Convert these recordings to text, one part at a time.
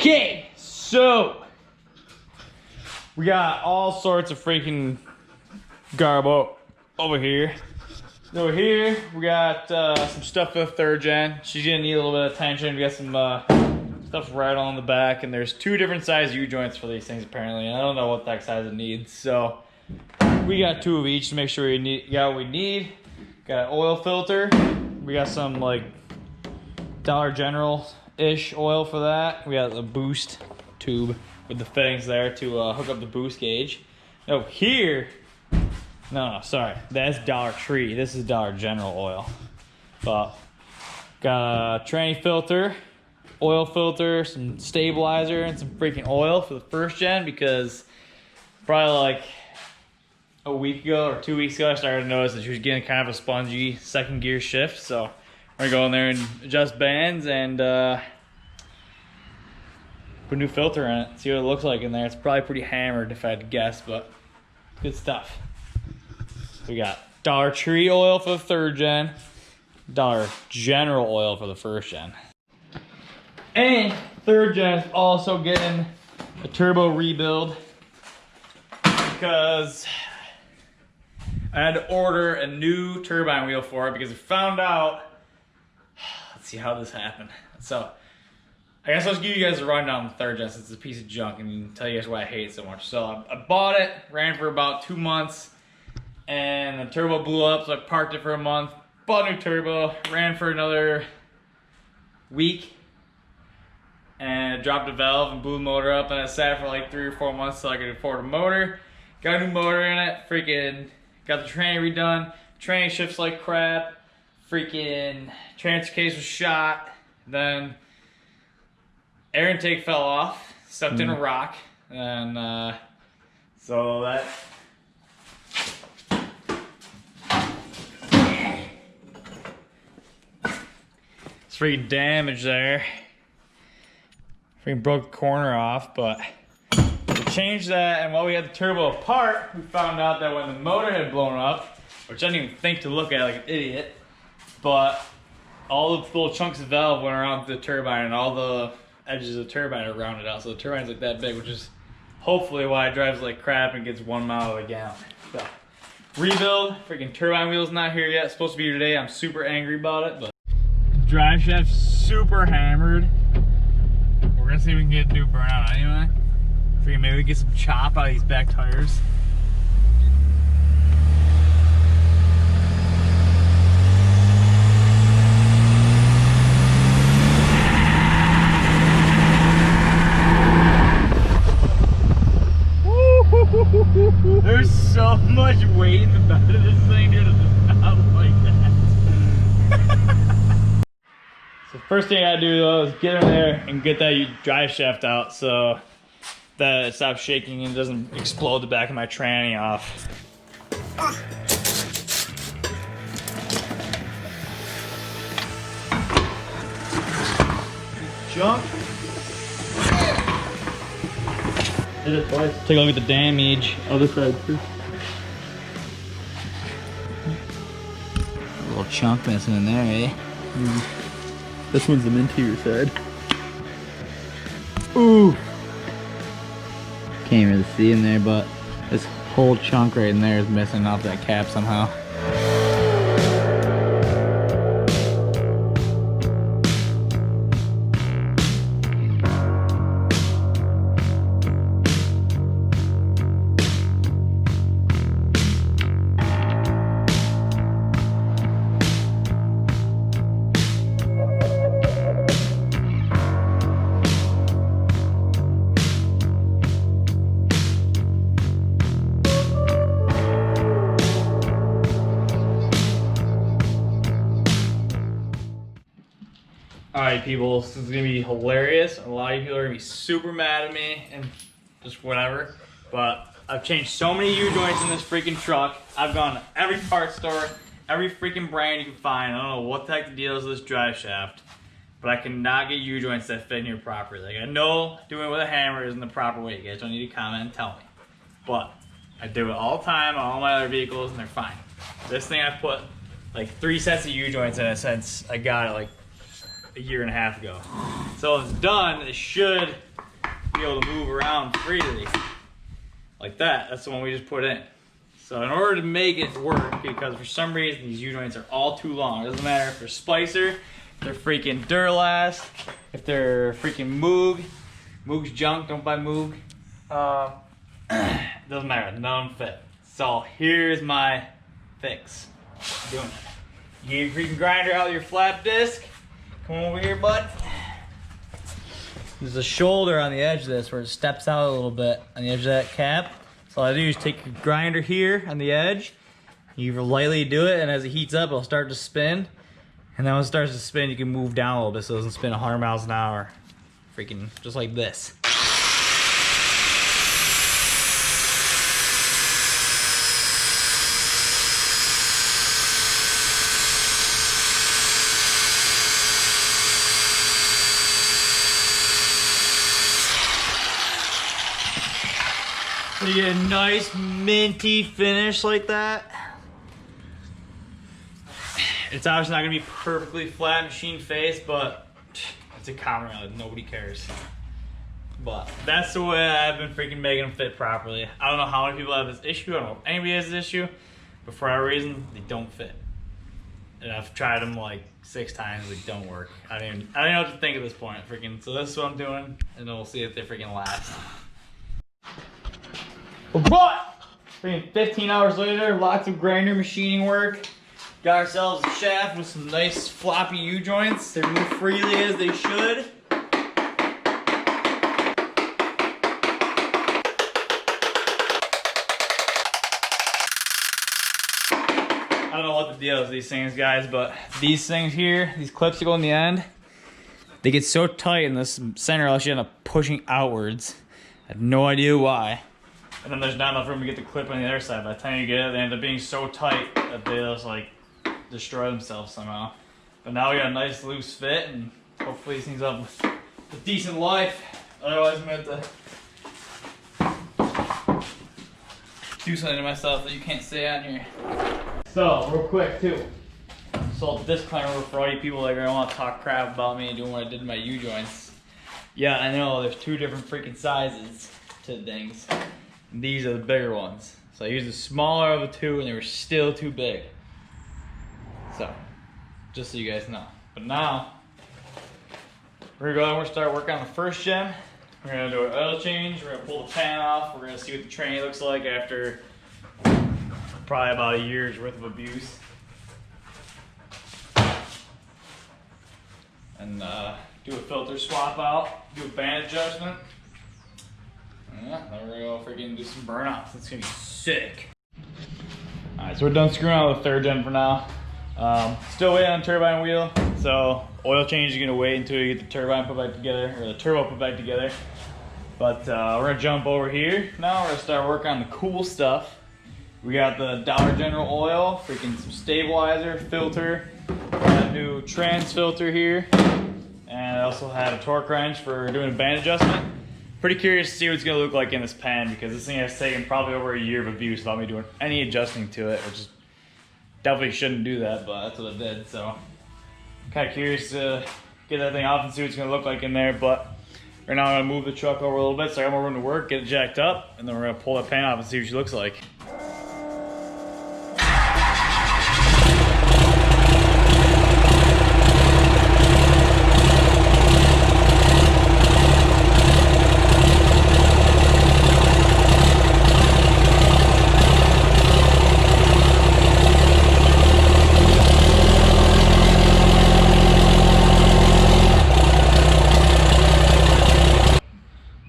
Okay, so we got all sorts of freaking garbo over here. Over here, we got some stuff for the third gen. She's gonna need a little bit of attention. We got some stuff right on the back, and there's two different size U-joints for these things apparently. I don't know what that size it needs, so we got two of each to make sure we got what we need. Got an oil filter. We got some like Dollar General-ish oil for that. We got the boost tube with the fittings there to hook up the boost gauge. Oh, here. No, sorry. That's Dollar Tree. This is Dollar General oil. But got a tranny filter, oil filter, some stabilizer, and some freaking oil for the first gen because probably like a week ago or 2 weeks ago I started to notice that she was getting kind of a spongy second gear shift. So we're gonna go in there and adjust bands and put a new filter in it. See what it looks like in there. It's probably pretty hammered if I had to guess, but good stuff. We got Dollar Tree oil for the third gen, Dollar General oil for the first gen. And third gen is also getting a turbo rebuild because I had to order a new turbine wheel for it because I found out, let's see how this happened. So I guess I'll just give you guys a rundown on the third gen since it's a piece of junk and tell you guys why I hate it so much. So I bought it, ran for about 2 months, and the turbo blew up, so I parked it for a month, bought a new turbo, ran for another week, and dropped a valve and blew the motor up, and I sat for like 3 or 4 months so I could afford a motor. Got a new motor in it, freaking got the tranny redone. Tranny shifts like crap, freaking transfer case was shot, then air intake fell off, stuck in a rock, and so that it's freaking damage there. Freaking broke the corner off, but to change that, and while we had the turbo apart, we found out that when the motor had blown up, which I didn't even think to look at like an idiot, but all the little chunks of valve went around the turbine and all the edges of the turbine are rounded out, so the turbine's like that big, which is hopefully why it drives like crap and gets 1 mile a gallon. So, rebuild, freaking turbine wheel's not here yet, it's supposed to be here today. I'm super angry about it, but drive shaft super hammered. We're gonna see if we can get a new burnout anyway. Freaking maybe we get some chop out of these back tires. There's so much weight in the back of this thing, dude. It's not like that. So first thing I gotta do though is get in there and get that drive shaft out so that it stops shaking and doesn't explode the back of my tranny off. Junk. Hit it twice. Take a look at the damage. Other side too. A little chunk missing in there, eh? This one's the interior side. Ooh. Can't really see in there, but this whole chunk right in there is missing off that cap somehow. Alright people, this is gonna be hilarious. A lot of people are gonna be super mad at me and just whatever. But I've changed so many U-joints in this freaking truck. I've gone to every parts store, every freaking brand you can find. I don't know what the heck the deal is with this drive shaft, but I cannot get U-joints that fit in here properly. Like I know doing it with a hammer isn't the proper way. You guys don't need to comment and tell me. But I do it all the time on all my other vehicles and they're fine. This thing I've put like 3 sets of U-joints in it since I got it like a year and a half ago. So when it's done, it should be able to move around freely. Like that. That's the one we just put in. So in order to make it work, because for some reason these U-joints are all too long. It doesn't matter if they're Spicer, if they're freaking Duralast, if they're freaking Moog. Moog's junk, don't buy Moog. Doesn't matter, none of them fit. So here's my fix. I'm doing it. You get your freaking grinder out of your flap disc. Come over here, bud. There's a shoulder on the edge of this where it steps out a little bit on the edge of that cap. So all I do is take your grinder here on the edge. You lightly do it, and as it heats up, it'll start to spin. And then when it starts to spin, you can move down a little bit so it doesn't spin 100 miles an hour. Freaking just like this. So you get a nice minty finish like that. It's obviously not gonna be perfectly flat machine face, but it's a common rail, nobody cares. But that's the way I've been freaking making them fit properly. I don't know how many people have this issue, I don't know if anybody has this issue, but for whatever reason, they don't fit. And I've tried them like 6 times, they don't work. I don't even know what to think at this point. Freaking, so this is what I'm doing, and then we'll see if they freaking last. But, freaking 15 hours later, lots of grinder machining work. Got ourselves a shaft with some nice floppy U-joints. They move freely as they should. I don't know what the deal is with these things, guys, but these things here, these clips that go in the end, they get so tight in this center, else you end up pushing outwards. I have no idea why. And then there's not enough room to get the clip on the other side. By the time you get it, they end up being so tight that they just like destroy themselves somehow. But now we got a nice loose fit, and hopefully these things up with a decent life. Otherwise, I'm gonna have to do something to myself that you can't say on here. So, real quick too. So, disclaimer for all you people that are gonna want to talk crap about me and doing what I did in my U-joints. Yeah, I know there's 2 different freaking sizes to things. And these are the bigger ones. So I used the smaller of the 2 and they were still too big. So, just so you guys know. But now, we're gonna go and we're start working on the first gen. We're gonna do an oil change, we're gonna pull the pan off, we're gonna see what the tranny looks like after probably about a year's worth of abuse. And do a filter swap out, do a band adjustment. Yeah, then we're gonna freaking do some burnouts. It's gonna be sick. Alright, so we're done screwing out with the 3rd gen for now. Still waiting on the turbine wheel. So oil change is gonna wait until you get the turbine put back together, or the turbo put back together. But we're gonna jump over here. Now we're gonna start working on the cool stuff. We got the Dollar General oil, freaking some stabilizer, filter, got a new trans filter here, and I also have a torque wrench for doing a band adjustment. Pretty curious to see what it's gonna look like in this pan, because this thing has taken probably over a year of abuse without me doing any adjusting to it, which is definitely shouldn't do that, but that's what I did. So I'm kind of curious to get that thing off and see what it's gonna look like in there. But right now I'm gonna move the truck over a little bit so I got more room to work, get it jacked up, and then we're gonna pull that pan off and see what she looks like.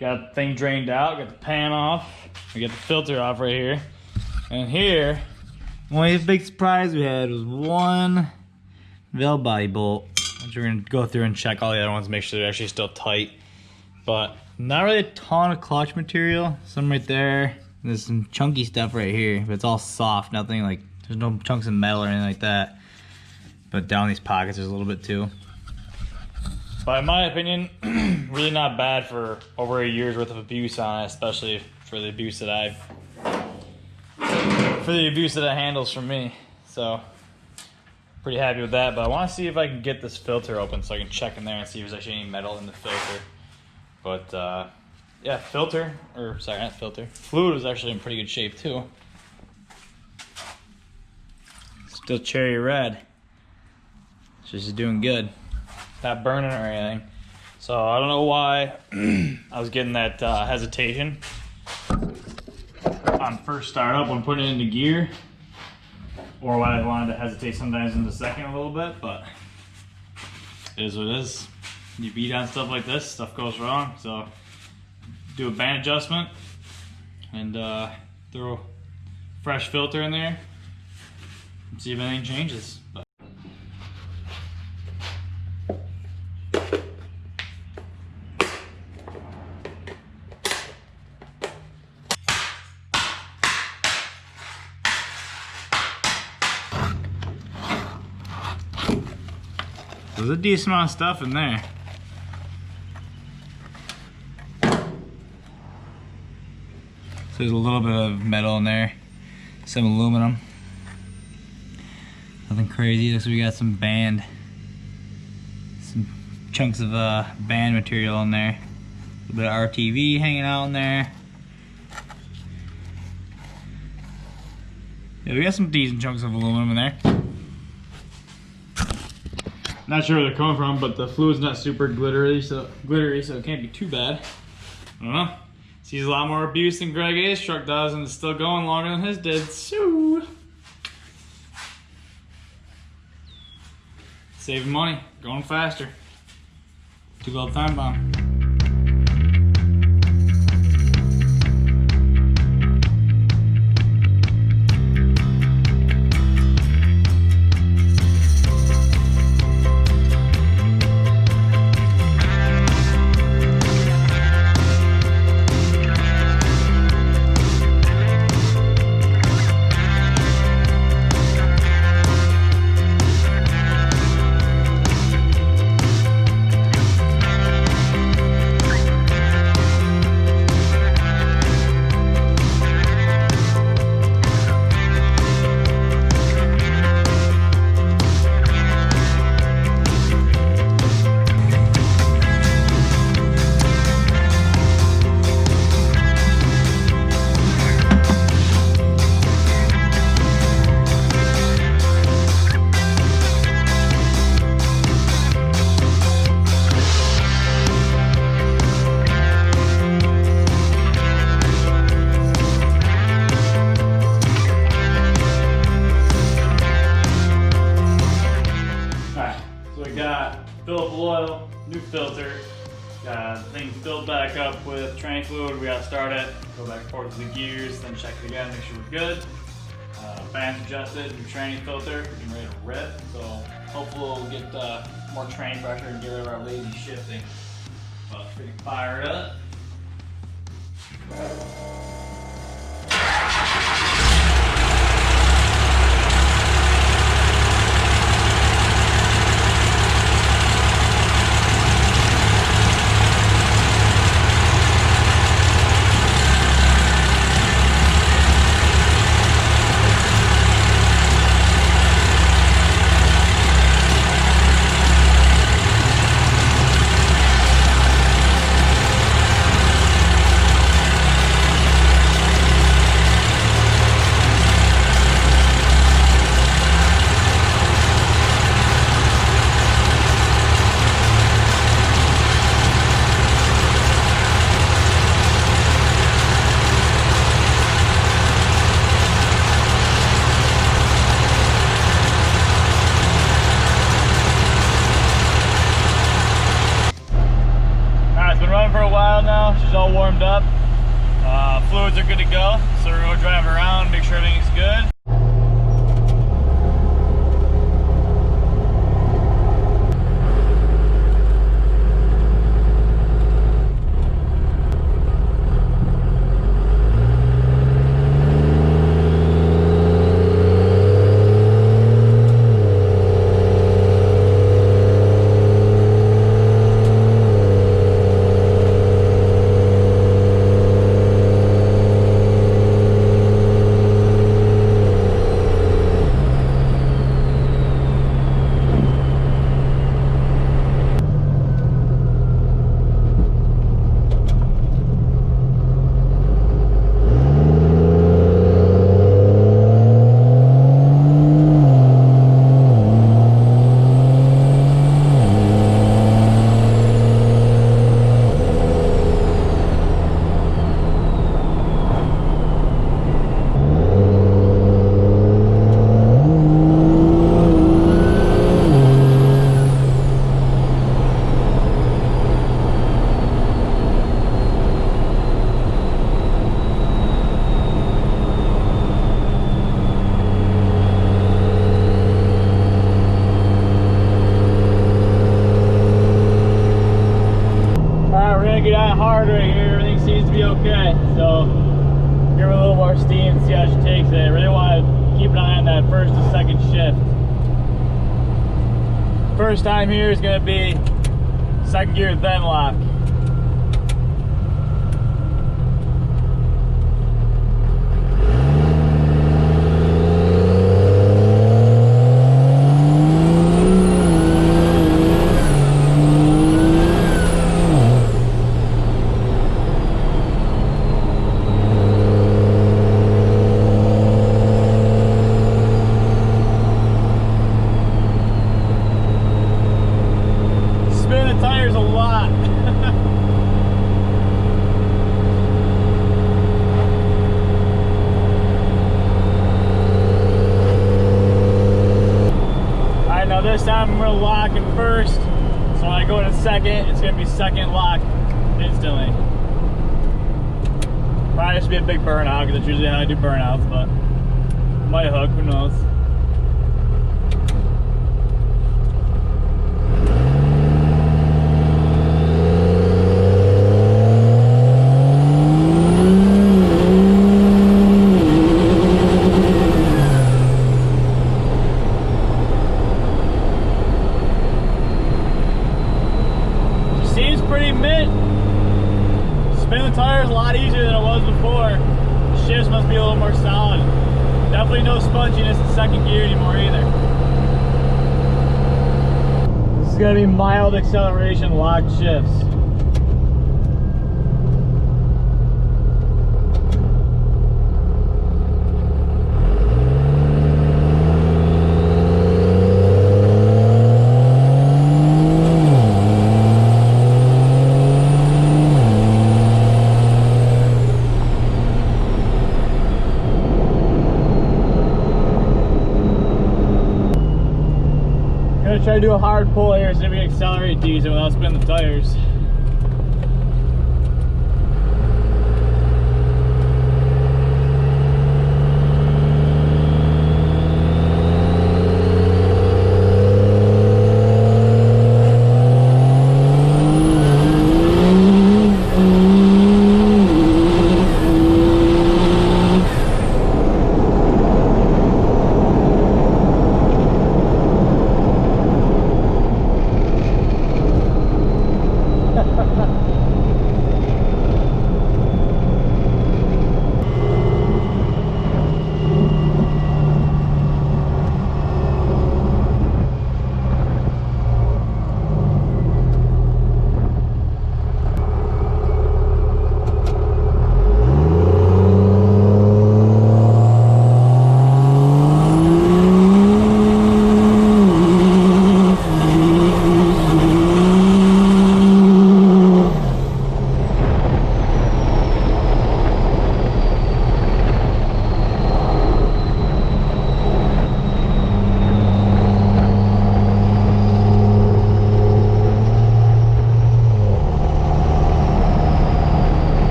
Got the thing drained out, got the pan off, we got the filter off right here. And here, only big surprise we had was one valve body bolt, which we're gonna go through and check all the other ones, make sure they're actually still tight. But not really a ton of clutch material, some right there. There's some chunky stuff right here, but it's all soft, nothing like, there's no chunks of metal or anything like that. But down these pockets there's a little bit too. But in my opinion, really not bad for over a year's worth of abuse on it, especially for the abuse that it handles from me. So Pretty happy with that, but I want to see if I can get this filter open so I can check in there and see if there's actually any metal in the filter. But yeah, fluid was actually in pretty good shape too. Still cherry red. So she's doing good. Not burning or anything. So I don't know why I was getting that hesitation on first start up when putting it into gear, or why I wanted to hesitate sometimes in the second a little bit, but it is what it is. You beat on stuff like this, stuff goes wrong. So do a band adjustment and throw a fresh filter in there and see if anything changes. But there's a decent amount of stuff in there. So there's a little bit of metal in there, some aluminum. Nothing crazy. Looks like we got some chunks of band material in there. A little bit of RTV hanging out in there. Yeah, we got some decent chunks of aluminum in there. Not sure where they're coming from, but the fluid's not super glittery, so it can't be too bad. I don't know. Sees a lot more abuse than Greg A's truck does, and it's still going longer than his did. So saving money, going faster. 2-wheel time bomb. Oil, new filter, got things filled back up with Tranny fluid. We gotta start it, go back and forth to the gears, then check it again, make sure we're good. Bands adjusted, new Tranny filter, getting ready to rip. So hopefully we'll get more Tranny pressure and get rid of our lazy shifting. But we can fire it up. For a while now, she's all warmed up. Fluids are good to go, so we're gonna go drive around, make sure everything's good. today. I really want to keep an eye on that first and second shift. First time here is going to be second gear then lock. This time I'm going to lock in first, so when I go in second, it's going to be second lock instantly. Probably should be a big burnout because that's usually how I do burnouts, but might hook, who knows. Spinning the tires a lot easier than it was before. The shifts must be a little more solid. Definitely no sponginess in second gear anymore either. This is going to be mild acceleration locked shifts. Try to do a hard pull here so we can accelerate decent without spinning the tires.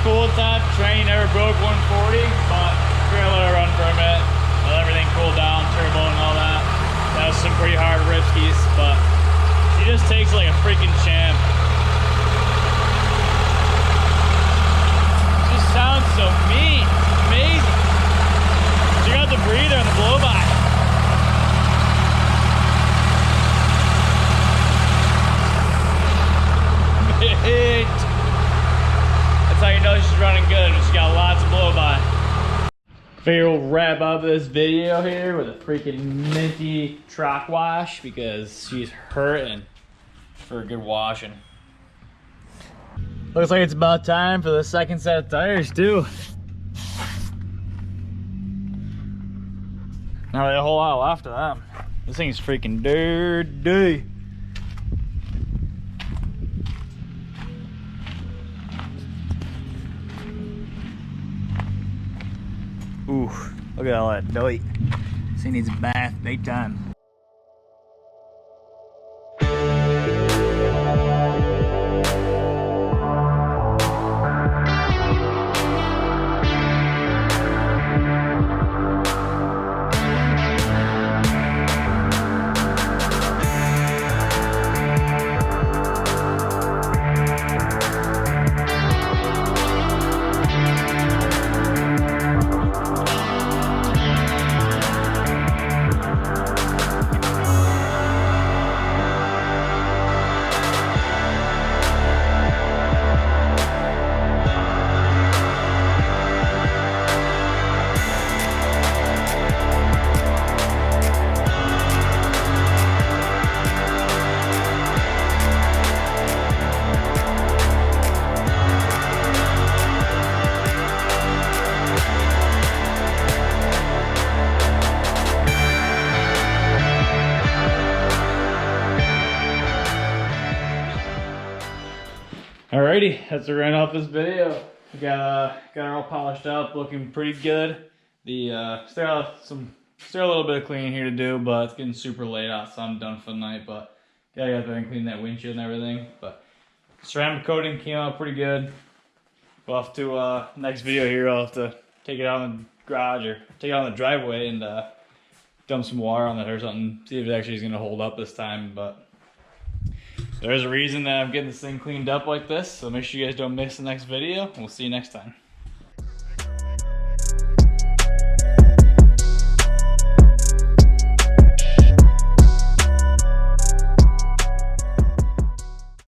cool time. Tranny never broke 140, but we're gonna let her run for a minute. Let everything cool down, turbo and all that. That was some pretty hard ripskies, but she just takes like a freaking champ. She just sounds so mean. It's amazing. She got the breather and the blow-by. That's how you know she's running good when she's got lots of blow-by. Figure we'll wrap up this video here with a freaking minty truck wash because she's hurting for a good washing. Looks like it's about time for the second set of tires too. Not really a whole lot left of them. This thing's freaking dirty. Ooh, look at all that dirt. This thing needs a bath big time. Alrighty, that's the run off this video. We got her all polished up, looking pretty good. The still a little bit of cleaning here to do, but it's getting super late out, so I'm done for the night. But gotta get there and clean that windshield and everything. But ceramic coating came out pretty good. We'll have to next video here. I'll have to take it out in the garage or take it out in the driveway and dump some water on it or something. See if it actually is gonna hold up this time, but. There's a reason that I'm getting this thing cleaned up like this, so make sure you guys don't miss the next video. We'll see you next time.